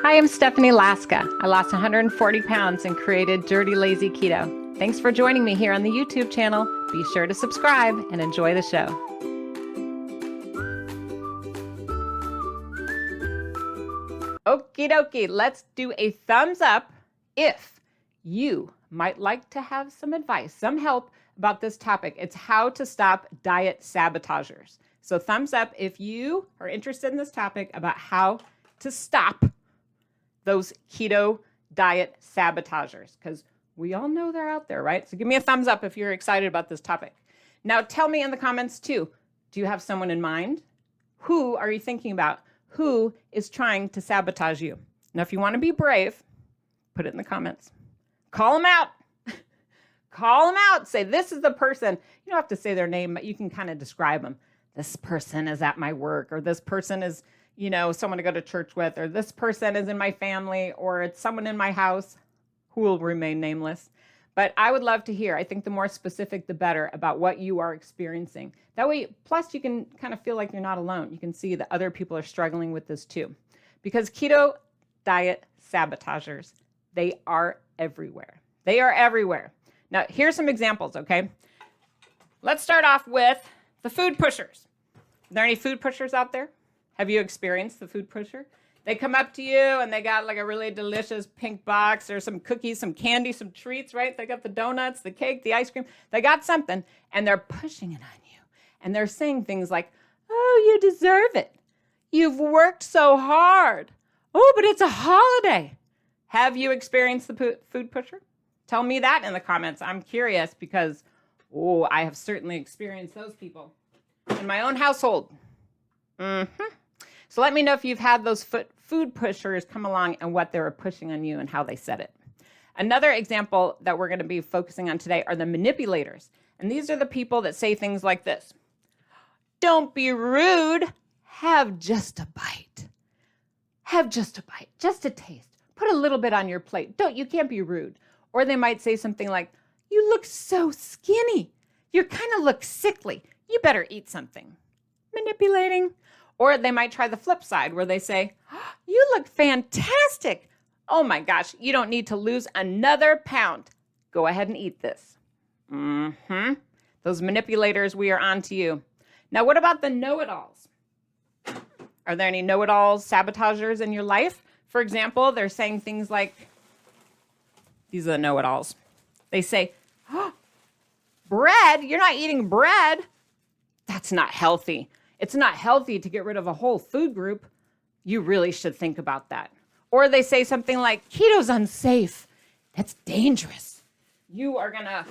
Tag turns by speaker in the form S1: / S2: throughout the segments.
S1: Hi, I'm Stephanie Laska. I lost 140 pounds and created Dirty Lazy Keto. Thanks for joining me here on the YouTube channel. Be sure to subscribe and enjoy the show. Okie dokie, let's do a thumbs up if you might like to have some advice, some help about this topic. It's how to stop diet sabotagers. So thumbs up if you are interested in this topic about how to stop those keto diet sabotagers, because we all know they're out there, right? So give me a thumbs up if you're excited about this topic. Now tell me in the comments too, do you have someone in mind? Who are you thinking about? Who is trying to sabotage you? Now, if you want to be brave, put it in the comments. Call them out. Call them out. Say, this is the person. You don't have to say their name, but you can kind of describe them. This person is at my work, or this person is, someone to go to church with, or this person is in my family, or it's someone in my house who will remain nameless. But I would love to hear. I think the more specific, the better about what you are experiencing. That way, plus you can kind of feel like you're not alone. You can see that other people are struggling with this too. Because keto diet sabotagers, they are everywhere. They are everywhere. Now, here's some examples, okay? Let's start off with the food pushers. Are there any food pushers out there? Have you experienced the food pusher? They come up to you and they got like a really delicious pink box or some cookies, some candy, some treats, right? They got the donuts, the cake, the ice cream. They got something and they're pushing it on you. And they're saying things like, oh, you deserve it. You've worked so hard. Oh, but it's a holiday. Have you experienced the food pusher? Tell me that in the comments. I'm curious because, I have certainly experienced those people in my own household. So let me know if you've had those food pushers come along and what they were pushing on you and how they said it. Another example that we're going to be focusing on today are the manipulators. And these are the people that say things like this. Don't be rude. Have just a bite. Have just a bite, just a taste. Put a little bit on your plate. You can't be rude. Or they might say something like, you look so skinny. You kind of look sickly. You better eat something. Manipulating. Or they might try the flip side where they say, you look fantastic. Oh my gosh, you don't need to lose another pound. Go ahead and eat this. Those manipulators, we are on to you. Now, what about the know-it-alls? Are there any know-it-alls sabotagers in your life? For example, they're saying things like, these are the know-it-alls. They say, bread? You're not eating bread. That's not healthy. It's not healthy to get rid of a whole food group. You really should think about that. Or they say something like, keto's unsafe. That's dangerous. You are going to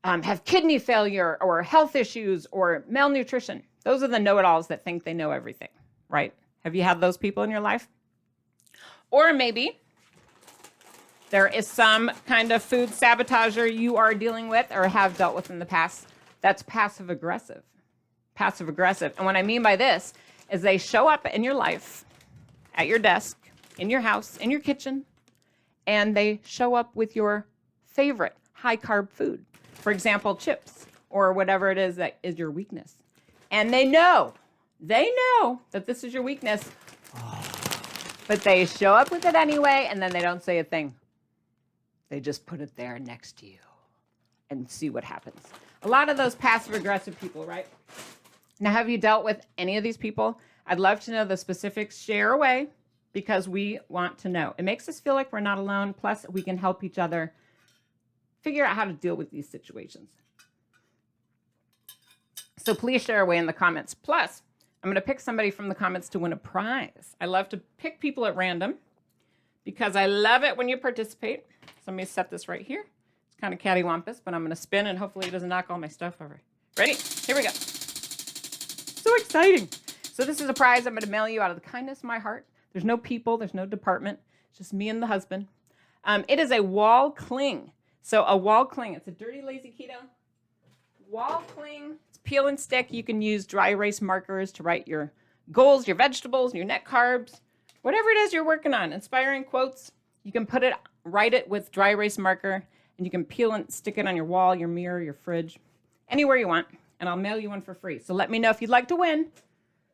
S1: have kidney failure or health issues or malnutrition. Those are the know-it-alls that think they know everything, right? Have you had those people in your life? Or maybe there is some kind of food sabotager you are dealing with or have dealt with in the past that's passive-aggressive. Passive-aggressive. And what I mean by this is they show up in your life, at your desk, in your house, in your kitchen, and they show up with your favorite high-carb food. For example, chips or whatever it is that is your weakness. And they know that this is your weakness, but they show up with it anyway, and then they don't say a thing. They just put it there next to you and see what happens. A lot of those passive-aggressive people, right? Now, have you dealt with any of these people? I'd love to know the specifics. Share away because we want to know. It makes us feel like we're not alone. Plus, we can help each other figure out how to deal with these situations. So please share away in the comments. Plus, I'm going to pick somebody from the comments to win a prize. I love to pick people at random because I love it when you participate. So let me set this right here. It's kind of cattywampus, but I'm going to spin and hopefully it doesn't knock all my stuff over. Ready? Here we go. So exciting. So this is a prize I'm going to mail you out of the kindness of my heart. There's no people. There's no department. It's just me and the husband. It is a wall cling. So a wall cling. It's a Dirty Lazy Keto wall cling. It's peel and stick. You can use dry erase markers to write your goals, your vegetables, your net carbs, whatever it is you're working on. Inspiring quotes. You can write it with dry erase marker, and you can peel and stick it on your wall, your mirror, your fridge, anywhere you want. And I'll mail you one for free. So let me know if you'd like to win.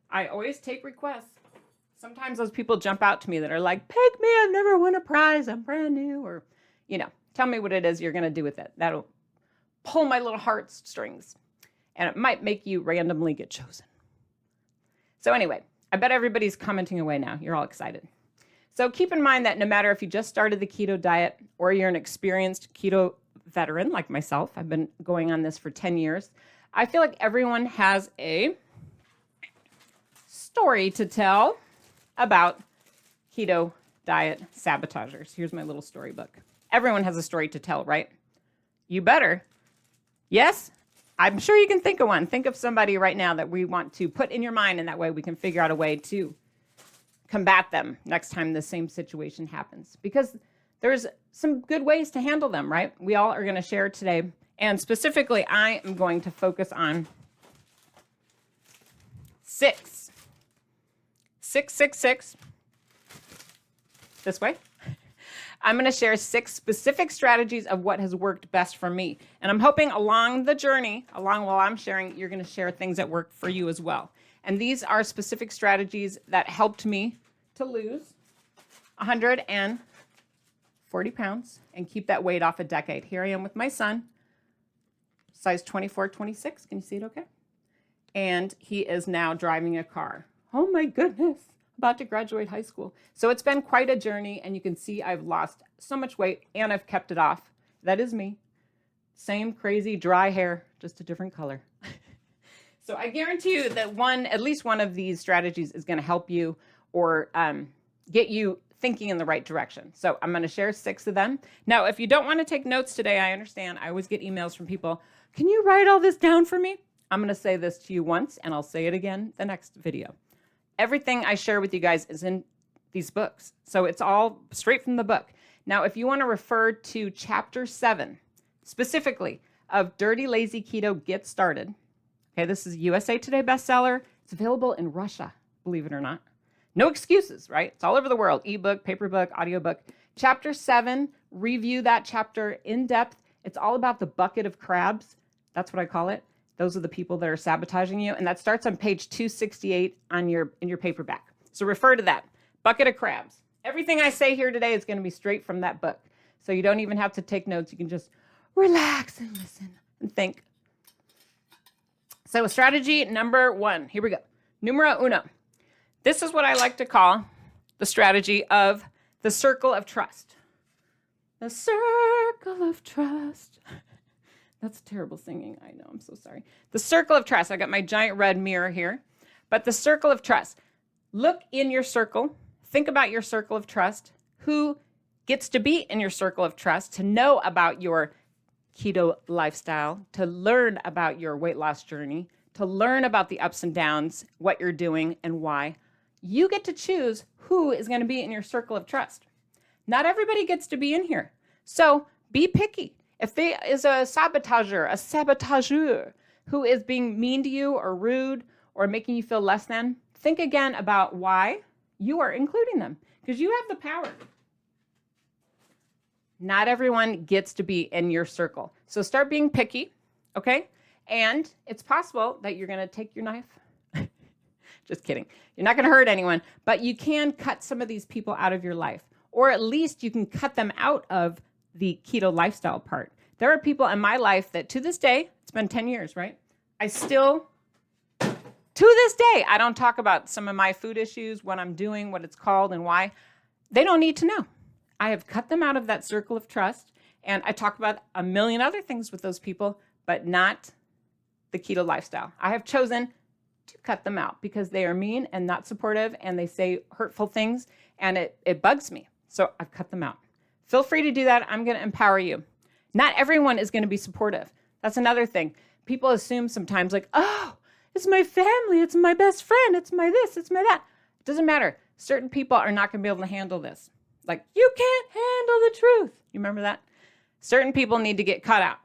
S1: I always take requests. Sometimes those people jump out to me that are like, pick me, I've never won a prize, I'm brand new, or, tell me what it is you're going to do with it. That'll pull my little heartstrings, and it might make you randomly get chosen. So anyway, I bet everybody's commenting away now. You're all excited. So keep in mind that no matter if you just started the keto diet or you're an experienced keto veteran like myself, I've been going on this for 10 years, I feel like everyone has a story to tell about keto diet sabotagers. Here's my little storybook. Everyone has a story to tell, right? You better. Yes? I'm sure you can think of one. Think of somebody right now that we want to put in your mind, and that way we can figure out a way to combat them next time the same situation happens. Because there's some good ways to handle them, right? We all are going to share today. And specifically, I am going to focus on 666. This way. I'm going to share 6 specific strategies of what has worked best for me. And I'm hoping along the journey, while I'm sharing, you're going to share things that work for you as well. And these are specific strategies that helped me to lose 140 pounds and keep that weight off a decade. Here I am with my son, size 24, 26. Can you see it okay? And he is now driving a car. Oh my goodness, about to graduate high school. So it's been quite a journey, and you can see I've lost so much weight and I've kept it off. That is me. Same crazy dry hair, just a different color. So I guarantee you that at least one of these strategies is going to help you or get you thinking in the right direction. So I'm going to share 6 of them. Now, if you don't want to take notes today, I understand. I always get emails from people. Can you write all this down for me? I'm going to say this to you once, and I'll say it again the next video. Everything I share with you guys is in these books. So it's all straight from the book. Now, if you want to refer to chapter 7, specifically of Dirty Lazy Keto Get Started. Okay, this is a USA Today bestseller. It's available in Russia, believe it or not. No excuses, right? It's all over the world. Ebook, paperbook, audiobook. Chapter 7, review that chapter in depth. It's all about the bucket of crabs. That's what I call it. Those are the people that are sabotaging you. And that starts on page 268 in your paperback. So refer to that. Bucket of crabs. Everything I say here today is going to be straight from that book. So you don't even have to take notes. You can just relax and listen and think. So strategy number 1. Here we go. Numero uno. This is what I like to call the strategy of the circle of trust. The circle of trust. That's terrible singing. I know. I'm so sorry. The circle of trust. I got my giant red mirror here. But the circle of trust. Look in your circle. Think about your circle of trust. Who gets to be in your circle of trust to know about your keto lifestyle, to learn about your weight loss journey, to learn about the ups and downs, what you're doing and why. You get to choose who is going to be in your circle of trust. Not everybody gets to be in here. So be picky. If there is a sabotageur who is being mean to you or rude or making you feel less than, think again about why you are including them, because you have the power. Not everyone gets to be in your circle. So start being picky, okay? And it's possible that you're going to take your knife. Just kidding. You're not going to hurt anyone, but you can cut some of these people out of your life, or at least you can cut them out of the keto lifestyle part. There are people in my life that to this day, it's been 10 years, right? I still, to this day, I don't talk about some of my food issues, what I'm doing, what it's called, and why. They don't need to know. I have cut them out of that circle of trust, and I talk about a million other things with those people, but not the keto lifestyle. I have chosen to cut them out because they are mean and not supportive, and they say hurtful things, and it bugs me. So I've cut them out. Feel free to do that. I'm going to empower you. Not everyone is going to be supportive. That's another thing. People assume sometimes like, oh, it's my family, it's my best friend, it's my this, it's my that. It doesn't matter. Certain people are not going to be able to handle this. Like, you can't handle the truth. You remember that? Certain people need to get cut out.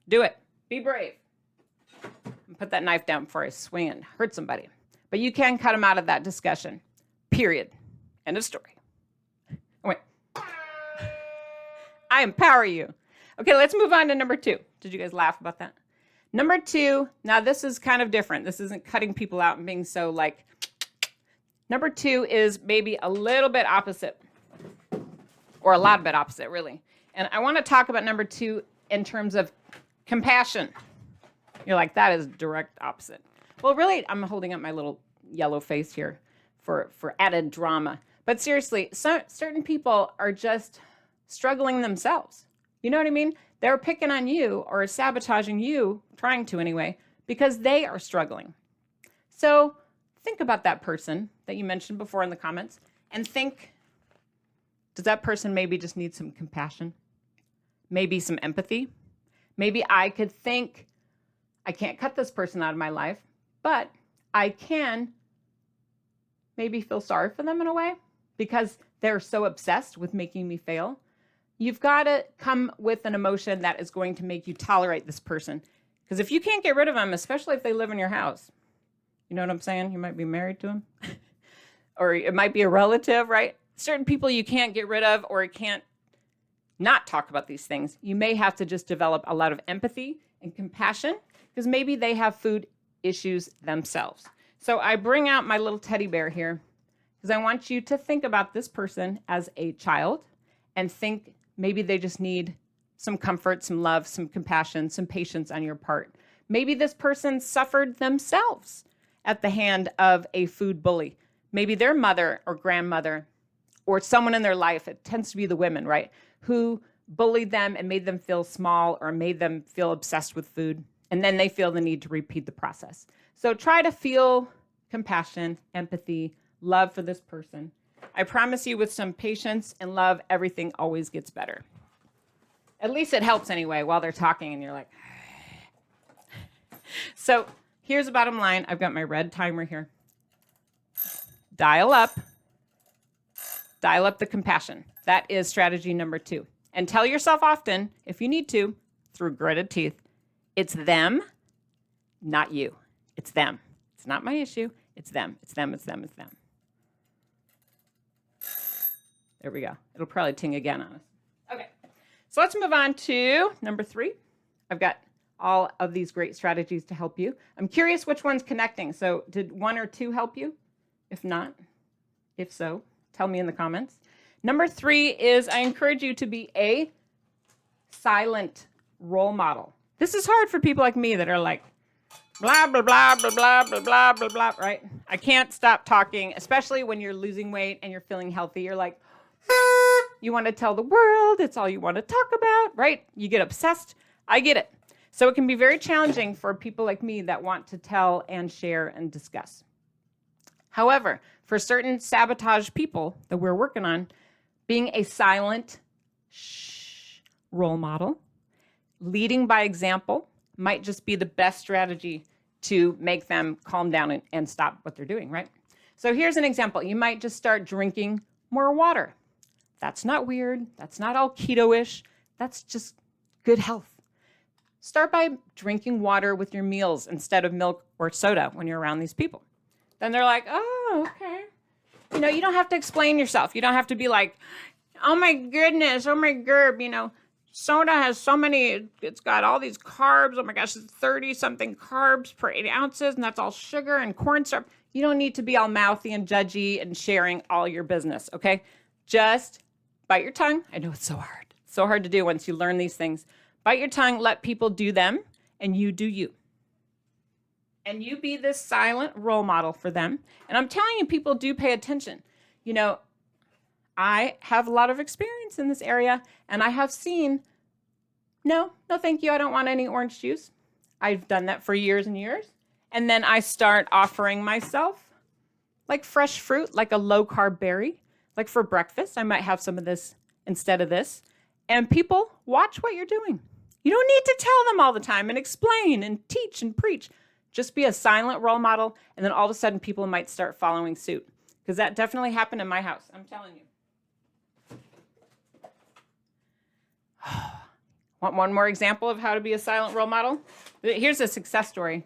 S1: Do it. Be brave. Put that knife down before I swing and hurt somebody. But you can cut them out of that discussion. Period. End of story. Wait. I empower you. Okay, let's move on to number 2. Did you guys laugh about that? Number 2, now this is kind of different. This isn't cutting people out and being so like, Number 2 is maybe a little bit opposite, or a lot bit opposite, really. And I want to talk about number 2 in terms of compassion. You're like, that is direct opposite. Well, really, I'm holding up my little yellow face here for added drama. But seriously, certain people are just struggling themselves. You know what I mean? They're picking on you or sabotaging you, trying to anyway, because they are struggling. So think about that person that you mentioned before in the comments and think, does that person maybe just need some compassion? Maybe some empathy? Maybe I could think, I can't cut this person out of my life, but I can maybe feel sorry for them in a way because they're so obsessed with making me fail. You've got to come with an emotion that is going to make you tolerate this person. Because if you can't get rid of them, especially if they live in your house, you know what I'm saying? You might be married to them. Or it might be a relative, right? Certain people you can't get rid of or can't not talk about these things. You may have to just develop a lot of empathy and compassion because maybe they have food issues themselves. So I bring out my little teddy bear here because I want you to think about this person as a child and think maybe they just need some comfort, some love, some compassion, some patience on your part. Maybe this person suffered themselves at the hand of a food bully. Maybe their mother or grandmother or someone in their life, it tends to be the women, right, who bullied them and made them feel small or made them feel obsessed with food. And then they feel the need to repeat the process. So try to feel compassion, empathy, love for this person. I promise you with some patience and love, everything always gets better. At least it helps anyway while they're talking and you're like, so here's the bottom line. I've got my red timer here. Dial up the compassion. That is strategy number 2. And tell yourself often, if you need to, through gritted teeth, it's them, not you. It's them. It's not my issue. It's them. It's them. It's them. It's them. There we go. It'll probably ting again on us. Okay. So let's move on to number 3. I've got all of these great strategies to help you. I'm curious which one's connecting. So did 1 or 2 help you? If not, if so, tell me in the comments. Number 3 is I encourage you to be a silent role model. This is hard for people like me that are like, blah, blah, blah, blah, blah, blah, blah, blah, blah, right? I can't stop talking, especially when you're losing weight and you're feeling healthy. You're like, you want to tell the world. It's all you want to talk about, right? You get obsessed. I get it. So it can be very challenging for people like me that want to tell and share and discuss. However, for certain sabotage people that we're working on, being a silent role model, leading by example, might just be the best strategy to make them calm down and stop what they're doing, right? So here's an example. You might just start drinking more water. That's not weird. That's not all keto-ish. That's just good health. Start by drinking water with your meals instead of milk or soda when you're around these people. Then they're like, oh, okay. You know, you don't have to explain yourself. You don't have to be like, oh my goodness, oh my gerb, soda has so many, it's got all these carbs. Oh my gosh, it's 30 something carbs per 8 ounces, and that's all sugar and cornstarch. You don't need to be all mouthy and judgy and sharing all your business, okay? Just bite your tongue. I know it's so hard. It's so hard to do once you learn these things. Bite your tongue, let people do them, and you do you. And you be this silent role model for them. And I'm telling you, people do pay attention. I have a lot of experience in this area, and I have seen, no, thank you. I don't want any orange juice. I've done that for years and years. And then I start offering myself like fresh fruit, like a low-carb berry. Like for breakfast, I might have some of this instead of this. And people watch what you're doing. You don't need to tell them all the time and explain and teach and preach. Just be a silent role model, and then all of a sudden people might start following suit. Because that definitely happened in my house. I'm telling you. Want one more example of how to be a silent role model? Here's a success story.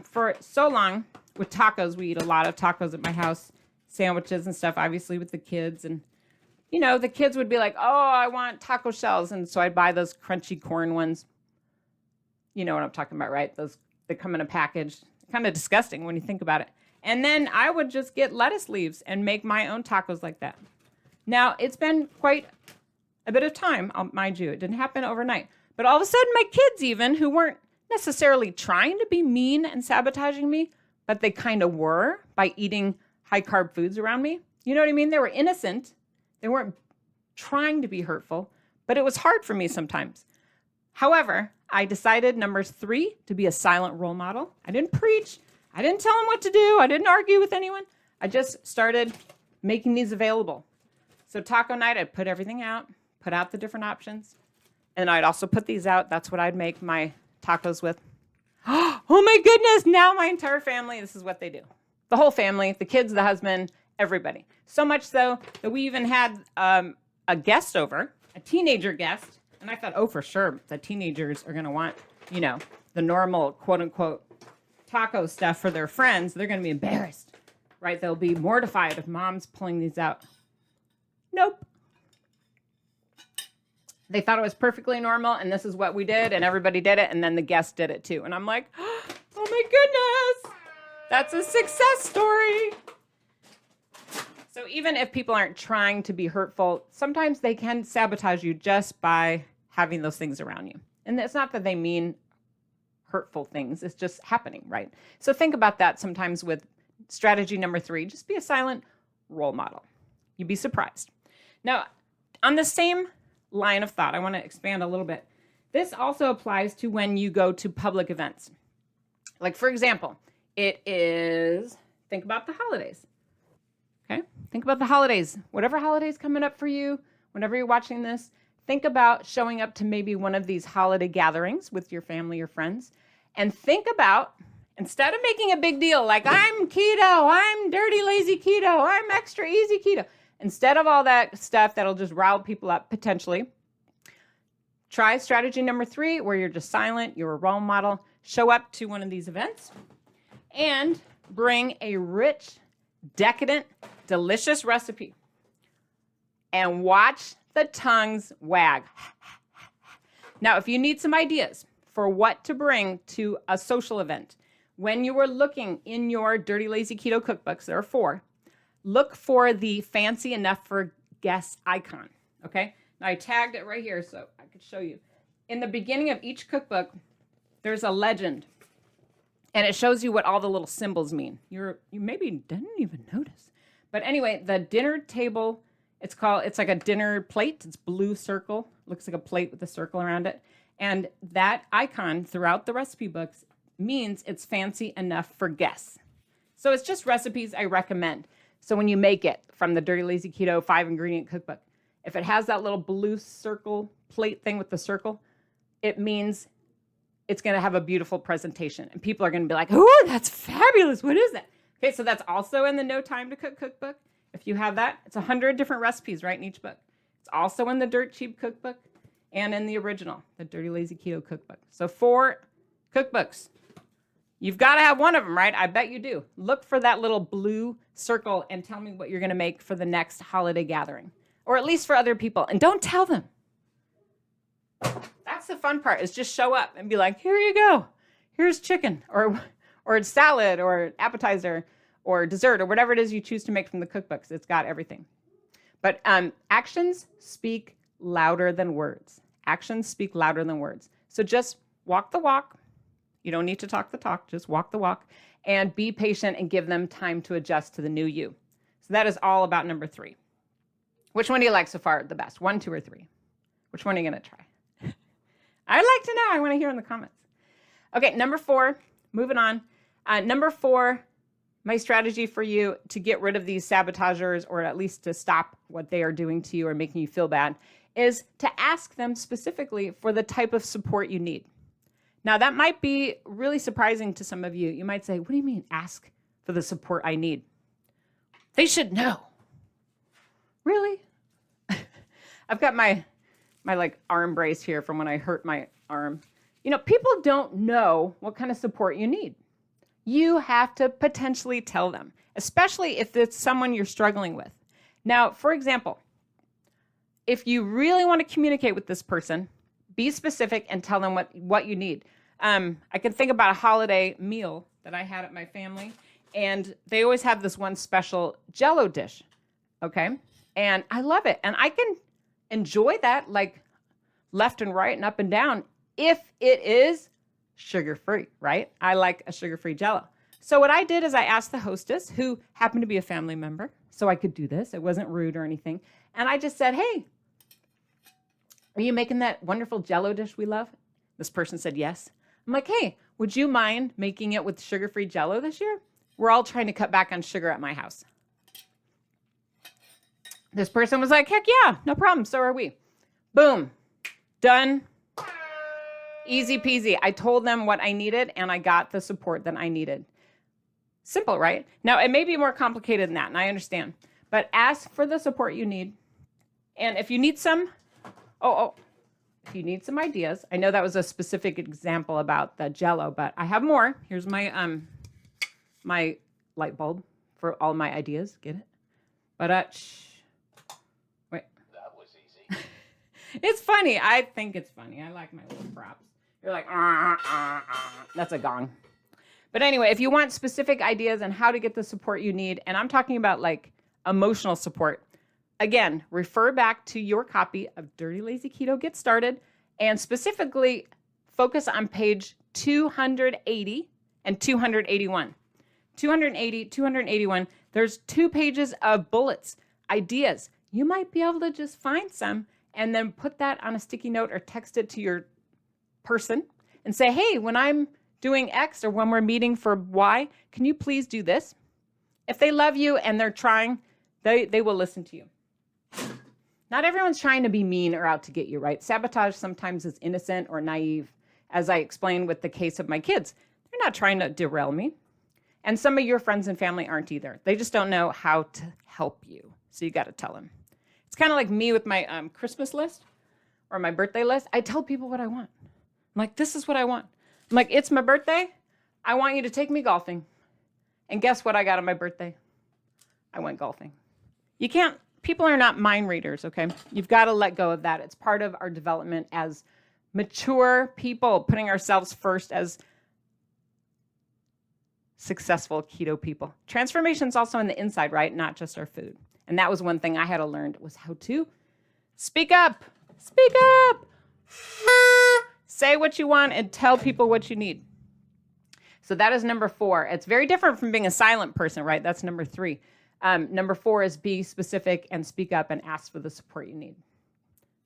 S1: For so long with tacos, we eat a lot of tacos at my house, sandwiches and stuff, obviously with the kids. And, the kids would be like, oh, I want taco shells. And so I'd buy those crunchy corn ones. You know what I'm talking about, right? Those that come in a package. Kind of disgusting when you think about it. And then I would just get lettuce leaves and make my own tacos like that. Now, it's been quite a bit of time, mind you. It didn't happen overnight. But all of a sudden, my kids even, who weren't necessarily trying to be mean and sabotaging me, but they kind of were by eating high-carb foods around me. You know what I mean? They were innocent. They weren't trying to be hurtful, but it was hard for me sometimes. However, I decided, number 3, to be a silent role model. I didn't preach. I didn't tell them what to do. I didn't argue with anyone. I just started making these available. So taco night, I'd put everything out, put out the different options. And I'd also put these out. That's what I'd make my tacos with. Oh my goodness. Now my entire family, this is what they do. The whole family, the kids, the husband, everybody. So much so that we even had a guest over, a teenager guest. And I thought, oh, for sure, the teenagers are going to want, the normal, quote unquote, taco stuff for their friends. They're going to be embarrassed, right? They'll be mortified if mom's pulling these out. Nope. They thought it was perfectly normal, and this is what we did, and everybody did it, and then the guest did it too. And I'm like, oh my goodness, that's a success story. So even if people aren't trying to be hurtful, sometimes they can sabotage you just by having those things around you. And it's not that they mean hurtful things, it's just happening, right? So think about that sometimes with strategy number 3, just be a silent role model. You'd be surprised. Now, on the same line of thought, I want to expand a little bit. This also applies to when you go to public events. Like, for example, think about the holidays. Okay? Think about the holidays. Whatever holiday's coming up for you, whenever you're watching this, think about showing up to maybe one of these holiday gatherings with your family or friends. And think about, instead of making a big deal, like I'm keto, I'm dirty, lazy keto, I'm extra easy keto. Instead of all that stuff that'll just rile people up potentially, try strategy number 3, where you're just silent, you're a role model. Show up to one of these events and bring a rich, decadent, delicious recipe. And watch the tongues wag. Now, if you need some ideas for what to bring to a social event, when you are looking in your Dirty Lazy Keto cookbooks, there are 4, look for the fancy enough for guests icon, okay? Now, I tagged it right here so I could show you. In the beginning of each cookbook, there's a legend, and it shows you what all the little symbols mean. You maybe didn't even notice. But anyway, the dinner table, it's like a dinner plate. It's blue circle, looks like a plate with a circle around it. And that icon throughout the recipe books means it's fancy enough for guests. So it's just recipes I recommend. So when you make it from the Dirty Lazy Keto 5-ingredient cookbook, if it has that little blue circle plate thing with the circle, it means it's going to have a beautiful presentation. And people are going to be like, oh, that's fabulous. What is that? Okay, so that's also in the No Time to Cook cookbook. If you have that, it's 100 different recipes right in each book. It's also in the Dirt Cheap cookbook and in the original, the Dirty Lazy Keto cookbook. So 4 cookbooks. You've got to have one of them, right? I bet you do. Look for that little blue circle and tell me what you're going to make for the next holiday gathering, or at least for other people. And don't tell them. That's the fun part, is just show up and be like, here you go. Here's chicken or salad or appetizer or dessert or whatever it is you choose to make from the cookbooks. It's got everything. But actions speak louder than words. Actions speak louder than words. So just walk the walk. You don't need to talk the talk, just walk the walk, and be patient and give them time to adjust to the new you. So that is all about number 3. Which one do you like so far the best? 1, 2, or 3? Which one are you going to try? I'd like to know. I want to hear in the comments. Okay, number 4, moving on. Number 4, my strategy for you to get rid of these sabotagers, or at least to stop what they are doing to you or making you feel bad, is to ask them specifically for the type of support you need. Now, that might be really surprising to some of you. You might say, what do you mean ask for the support I need? They should know. Really? I've got my like arm brace here from when I hurt my arm. People don't know what kind of support you need. You have to potentially tell them, especially if it's someone you're struggling with. Now, for example, if you really want to communicate with this person, be specific and tell them what you need. I can think about a holiday meal that I had at my family, And they always have this one special Jell-O dish, okay? And I love it. And I can enjoy that like left and right and up and down if it is sugar-free, right? I like a sugar-free Jell-O. So what I did is I asked the hostess, who happened to be a family member, so I could do this. It wasn't rude or anything. And I just said, hey, are you making that wonderful Jell-O dish we love? This person said yes. I'm like, hey, would you mind making it with sugar-free Jell-O this year? We're all trying to cut back on sugar at my house. This person was like, heck yeah, no problem. So are we. Boom. Done. Easy peasy. I told them what I needed and I got the support that I needed. Simple, right? Now, it may be more complicated than that, and I understand. But ask for the support you need. And if you need some, if you need some ideas, I know that was a specific example about the Jell-O, but I have more. Here's my my light bulb for all my ideas. Get it? But wait.
S2: That was easy.
S1: It's funny. I think it's funny. I like my little props. You're like, that's a gong. But anyway, if you want specific ideas on how to get the support you need, and I'm talking about like emotional support, again, refer back to your copy of Dirty Lazy Keto Get Started and specifically focus on page 280 and 281. 280, 281, there's 2 pages of bullets, ideas. You might be able to just find some and then put that on a sticky note or text it to your person and say, hey, when I'm doing X or when we're meeting for Y, can you please do this? If they love you and they're trying, they will listen to you. Not everyone's trying to be mean or out to get you, right? Sabotage sometimes is innocent or naive. As I explained with the case of my kids, they're not trying to derail me. And some of your friends and family aren't either. They just don't know how to help you. So you got to tell them. It's kind of like me with my Christmas list or my birthday list. I tell people what I want. I'm like, this is what I want. I'm like, it's my birthday. I want you to take me golfing. And guess what I got on my birthday? I went golfing. You can't, people are not mind readers, okay? You've got to let go of that. It's part of our development as mature people, putting ourselves first as successful keto people. Transformation is also on the inside, right? Not just our food. And that was one thing I had to learn was how to speak up. Speak up. Say what you want and tell people what you need. So that is number 4. It's very different from being a silent person, right? That's number 3. Number 4 is be specific and speak up and ask for the support you need.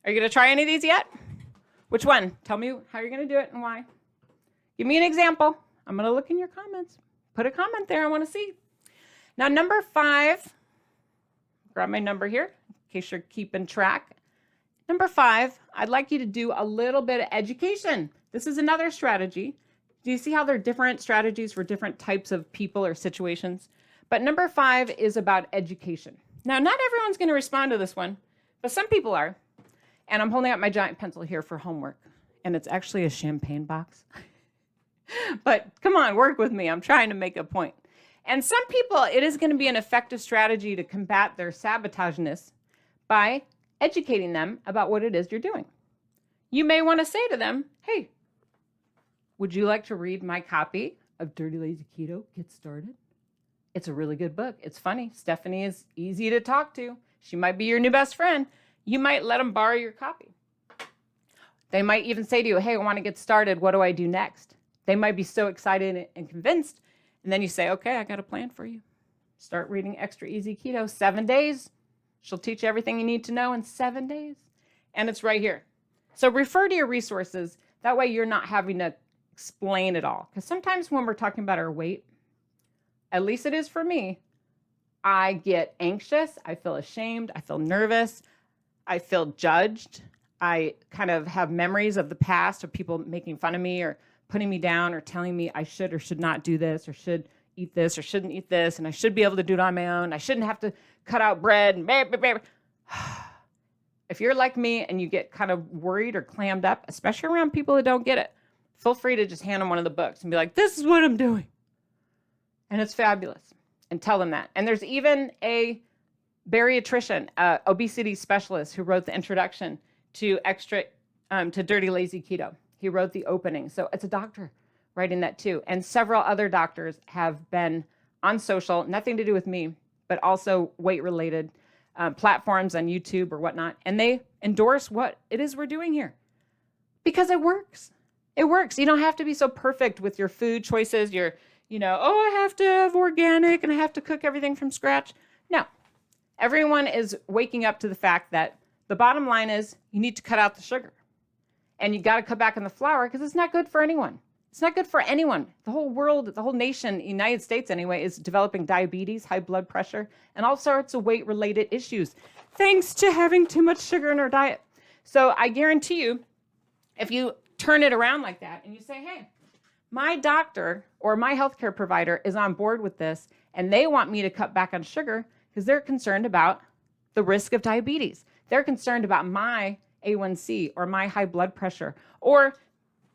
S1: Are you going to try any of these yet? Which one? Tell me how you're going to do it and why. Give me an example. I'm going to look in your comments. Put a comment there. I want to see. Now, number 5, grab my number here in case you're keeping track. Number 5, I'd like you to do a little bit of education. This is another strategy. Do you see how there are different strategies for different types of people or situations? But number 5 is about education. Now, not everyone's going to respond to this one, but some people are. And I'm holding out my giant pencil here for homework. And it's actually a champagne box. But come on, work with me. I'm trying to make a point. And some people, it is going to be an effective strategy to combat their sabotageness by educating them about what it is you're doing. You may want to say to them, hey, would you like to read my copy of Dirty Lazy Keto Get Started? It's a really good book. It's funny. Stephanie is easy to talk to. She might be your new best friend. You might let them borrow your copy. They might even say to you, hey, I want to get started. What do I do next? They might be so excited and convinced. And then you say, okay, I got a plan for you. Start reading Extra Easy Keto, 7 days. She'll teach you everything you need to know in 7 days. And it's right here. So refer to your resources. That way you're not having to explain it all. Because sometimes when we're talking about our weight, at least it is for me, I get anxious. I feel ashamed. I feel nervous. I feel judged. I kind of have memories of the past of people making fun of me or putting me down or telling me I should or should not do this or should eat this or shouldn't eat this and I should be able to do it on my own. I shouldn't have to cut out bread. And if you're like me and you get kind of worried or clammed up, especially around people that don't get it, feel free to just hand them one of the books and be like, this is what I'm doing. And it's fabulous. And tell them that. And there's even a bariatrician, obesity specialist who wrote the introduction to Dirty Lazy Keto. He wrote the opening. So it's a doctor writing that too. And several other doctors have been on social, nothing to do with me, but also weight-related platforms on YouTube or whatnot, and they endorse what it is we're doing here because it works. It works. You don't have to be so perfect with your food choices. I have to have organic and I have to cook everything from scratch. No, everyone is waking up to the fact that the bottom line is you need to cut out the sugar and you got to cut back on the flour because it's not good for anyone. It's not good for anyone. The whole world, the whole nation, United States anyway, is developing diabetes, high blood pressure, and all sorts of weight-related issues thanks to having too much sugar in our diet. So I guarantee you, if you turn it around like that and you say, hey, my doctor or my healthcare provider is on board with this and they want me to cut back on sugar because they're concerned about the risk of diabetes. They're concerned about my A1C or my high blood pressure, or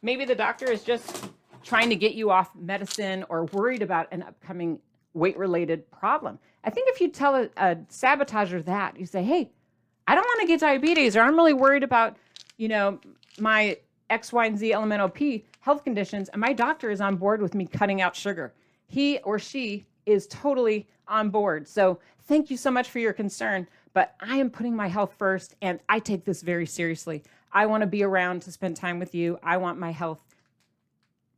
S1: maybe the doctor is just trying to get you off medicine or worried about an upcoming weight-related problem. I think if you tell a sabotager that, you say, hey, I don't want to get diabetes, or I'm really worried about, my X, Y, and Z elemental P health conditions, and my doctor is on board with me cutting out sugar. He or she is totally on board. So thank you so much for your concern, but I am putting my health first, and I take this very seriously. I want to be around to spend time with you. I want my health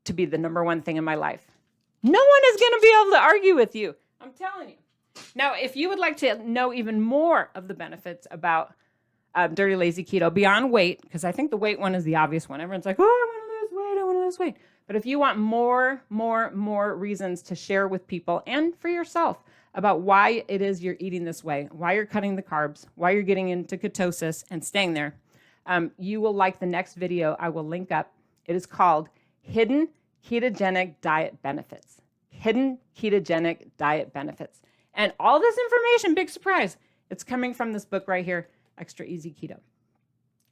S1: to be the number one thing in my life. No one is going to be able to argue with you. I'm telling you. Now, if you would like to know even more of the benefits about Dirty Lazy Keto beyond weight, because I think the weight one is the obvious one. Everyone's like, oh, I want to lose weight. But if you want more reasons to share with people and for yourself about why it is you're eating this way, why you're cutting the carbs, why you're getting into ketosis and staying there, you will like the next video I will link up. It is called Hidden Ketogenic Diet Benefits. Hidden Ketogenic Diet Benefits. And all this information, big surprise, it's coming from this book right here, Extra Easy Keto.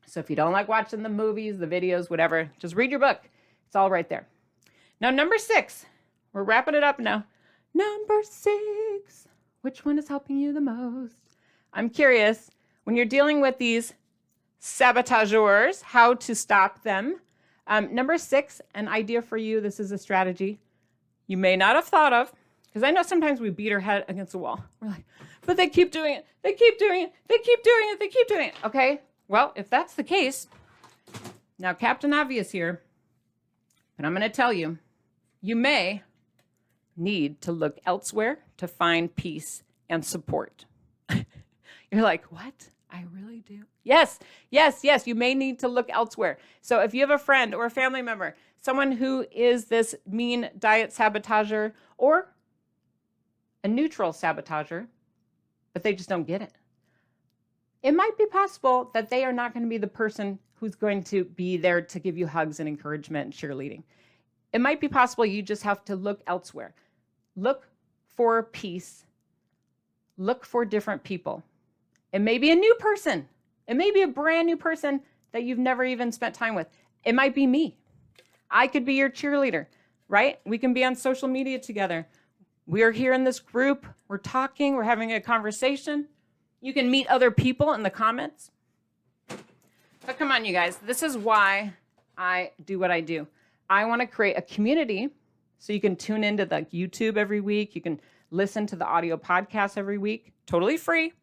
S1: So if you don't like watching the movies, the videos, whatever, just read your book. It's all right there. Now, number 6, we're wrapping it up now. Number 6, which one is helping you the most? I'm curious, when you're dealing with these sabotageurs, how to stop them. Number 6, an idea for you. This is a strategy you may not have thought of, because I know sometimes we beat our head against the wall. We're like, but they keep doing it. They keep doing it. They keep doing it. They keep doing it. Okay, well, if that's the case, now Captain Obvious here, but I'm going to tell you, you may need to look elsewhere to find peace and support. You're like, what? I really do. Yes. You may need to look elsewhere. So if you have a friend or a family member, someone who is this mean diet sabotager or a neutral sabotager, but they just don't get it, it might be possible that they are not going to be the person who's going to be there to give you hugs and encouragement and cheerleading. It might be possible you just have to look elsewhere. Look for peace. Look for different people. It may be a new person. It may be a brand new person that you've never even spent time with. It might be me. I could be your cheerleader, right? We can be on social media together. We are here in this group. We're talking. We're having a conversation. You can meet other people in the comments. But come on, you guys. This is why I do what I do. I want to create a community so you can tune into the YouTube every week. You can listen to the audio podcast every week. Totally free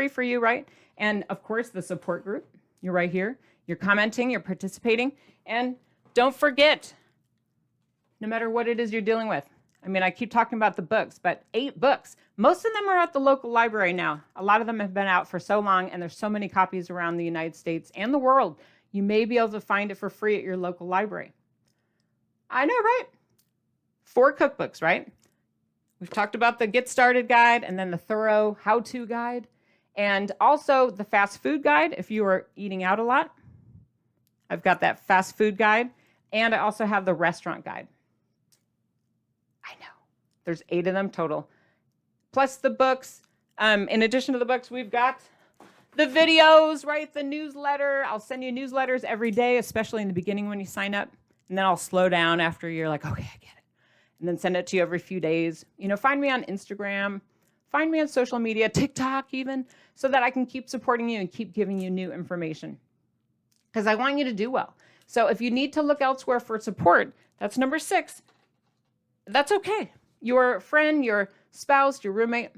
S1: for you, right? And of course, the support group. You're right here. You're commenting, you're participating. And don't forget, no matter what it is you're dealing with. I mean, I keep talking about the books, but 8 books. Most of them are at the local library now. A lot of them have been out for so long, and there's so many copies around the United States and the world. You may be able to find it for free at your local library. I know, right? 4 cookbooks, right? We've talked about the Get Started Guide and then the Thorough How-To Guide, and also the Fast Food Guide if you are eating out a lot. I've got that Fast Food Guide, and I also have the Restaurant Guide. I know. There's 8 of them total. Plus the books. In addition to the books, we've got the videos, right? The newsletter. I'll send you newsletters every day, especially in the beginning when you sign up. And then I'll slow down after you're like, okay, I get it. And then send it to you every few days. Find me on Instagram. Find me on social media, TikTok even, so that I can keep supporting you and keep giving you new information. Because I want you to do well. So if you need to look elsewhere for support, that's number 6. That's okay. your friend, your spouse, your roommate,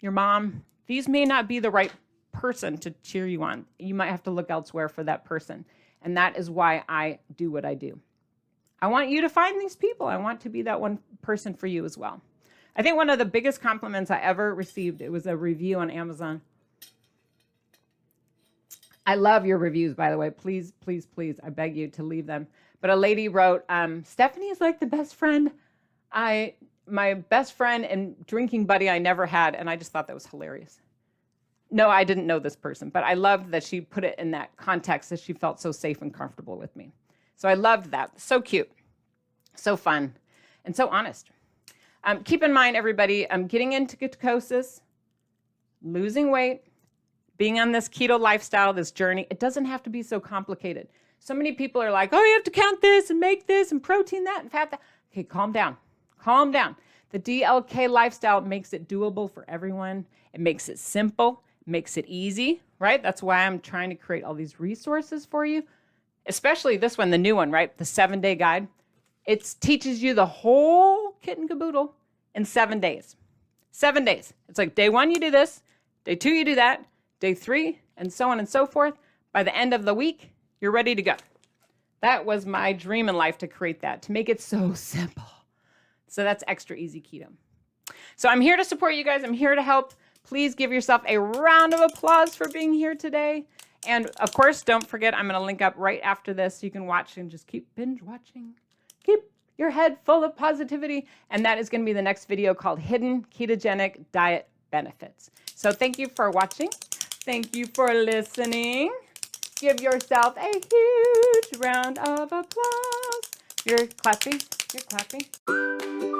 S1: your mom, these may not be the right person to cheer you on. You might have to look elsewhere for that person. And that is why I do what I do. I want you to find these people. I want to be that one person for you as well. I think one of the biggest compliments I ever received, it was a review on Amazon. I love your reviews, by the way. Please, please, please, I beg you to leave them. But a lady wrote, Stephanie is like the best friend, my best friend and drinking buddy I never had. And I just thought that was hilarious. No, I didn't know this person, but I loved that she put it in that context, that she felt so safe and comfortable with me. So I loved that. So cute, so fun, and so honest. Keep in mind, everybody, getting into ketosis, losing weight, being on this keto lifestyle, this journey, it doesn't have to be so complicated. So many people are like, oh, you have to count this and make this and protein that and fat that. Okay, calm down. Calm down. The DLK lifestyle makes it doable for everyone. It makes it simple, makes it easy, right? That's why I'm trying to create all these resources for you, especially this one, the new one, right? The 7-day guide. It teaches you the whole kit and caboodle in 7 days. 7 days. It's like day 1, you do this. Day 2, you do that. Day 3, and so on and so forth. By the end of the week, you're ready to go. That was my dream in life, to create that, to make it so simple. So that's extra easy keto. So I'm here to support you guys. I'm here to help. Please give yourself a round of applause for being here today. And of course, don't forget, I'm going to link up right after this so you can watch and just keep binge watching. Keep your head full of positivity. And that is going to be the next video called Hidden Ketogenic Diet Benefits. So thank you for watching. Thank you for listening. Give yourself a huge round of applause. You're clapping. You're clapping.